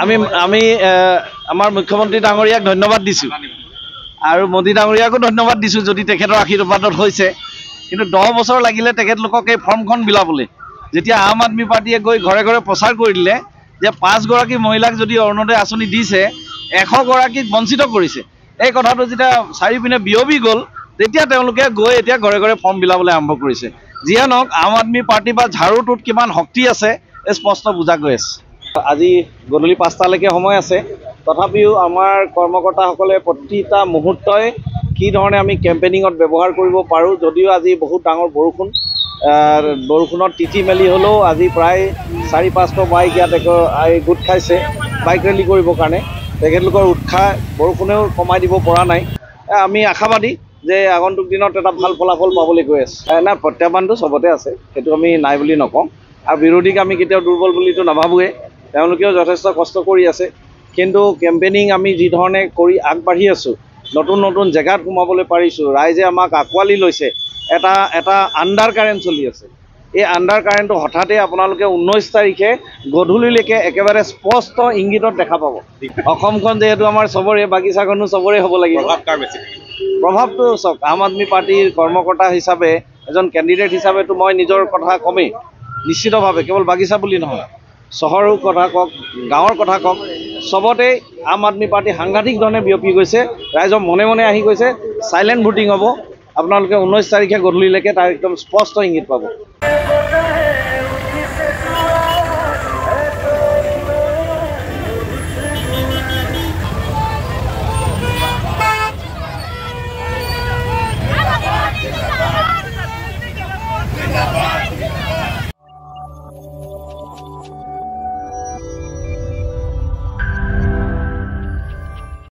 আমি আমাৰ মুখ্যমন্ত্ৰী ডাঙৰীয়াক ধন্যবাদ দিছোঁ আৰু মোদী ডাঙৰীয়াকো ধন্যবাদ দিছোঁ যদি তেখেতৰ আশীৰ্বাদত হৈছে। কিন্তু 10 বছৰ লাগিলে তেখেতলোকক এই ফৰ্মখন বিলাবলৈ। যেতিয়া আম আদমি পাৰ্টীয়ে গৈ ঘৰে ঘৰে প্ৰচাৰ কৰি দিলে যে 5 গৰাকী মহিলাক যদি অৰুণোদয় আঁচনি দিছে 100 গৰাকীক বঞ্চিত কৰিছে, এই কথাটো যেতিয়া চাৰিপিনে বিয়পি গ'ল তেতিয়া তেওঁলোকে গৈ এতিয়া ঘৰে ঘৰে ফৰ্ম বিলাবলৈ আৰম্ভ কৰিছে। যিয়ে নহওক আম আদমি পাৰ্টি বা ঝাৰুটোত কিমান শক্তি আছে স্পষ্ট বুজা গৈ আছে। আজি গধূলি 5টালৈকে সময় আছে, তথাপিও আমাৰ কৰ্মকৰ্তাসকলে প্ৰতিটা মুহূৰ্তই কি ধৰণে আমি কেম্পেইনিঙত ব্যৱহাৰ কৰিব পাৰোঁ। যদিও আজি বহুত ডাঙৰ বৰষুণত তিতি মেলি হ'লেও আজি প্ৰায় 400-500 বাইক ইয়াত গোট খাইছে বাইক ৰেলী কৰিবৰ কাৰণে। তেখেতলোকৰ উৎসাহ বৰষুণেও কমাই দিব পৰা নাই। আমি আশাবাদী যে আগন্তুক দিনত এটা ভাল ফলাফল পাবলৈ গৈ আছে। নাই, প্ৰত্যাহ্বানটো চবতে আছে, সেইটো আমি নাই বুলি নকওঁ। আৰু বিৰোধীক আমি কেতিয়াও দুৰ্বল বুলিতো নাভাবোৱে, তেওঁলোকেও যথেষ্ট কষ্ট কৰি আছে। কিন্তু কেম্পেইনিং আমি যি ধৰণে কৰি আগবাঢ়ি আছোঁ, নতুন নতুন জেগাত সোমাবলৈ পাৰিছোঁ, ৰাইজে আমাক আঁকোৱালি লৈছে। এটা আণ্ডাৰ কাৰেণ্ট চলি আছে। এই আণ্ডাৰ কাৰেণ্টটো হঠাতে আপোনালোকে 19 তাৰিখে গধূলিলৈকে একেবাৰে স্পষ্ট ইংগিতত দেখা পাব। অসমখন যিহেতু আমাৰ চবৰে, বাগিচাখনো চবৰে হ'ব লাগিব। প্ৰভাৱটো চাওক, আম আদমি পাৰ্টীৰ কৰ্মকৰ্তা হিচাপে এজন কেণ্ডিডেট হিচাপেতো মই নিজৰ কথা কমেই নিশ্চিতভাৱে, কেৱল বাগিচা বুলি নহয়, চহৰৰ কথা কওক, গাঁৱৰ কথা কওক, চবতেই আম আদমি পাৰ্টি সাংঘাতিক ধৰণে বিয়পি গৈছে। ৰাইজৰ মনে মনে আহি গৈছে। চাইলেণ্ট ভোটিং হ'ব। আপোনালোকে 19 তাৰিখে গধূলিলৈকে তাৰ একদম স্পষ্ট ইংগিত পাব।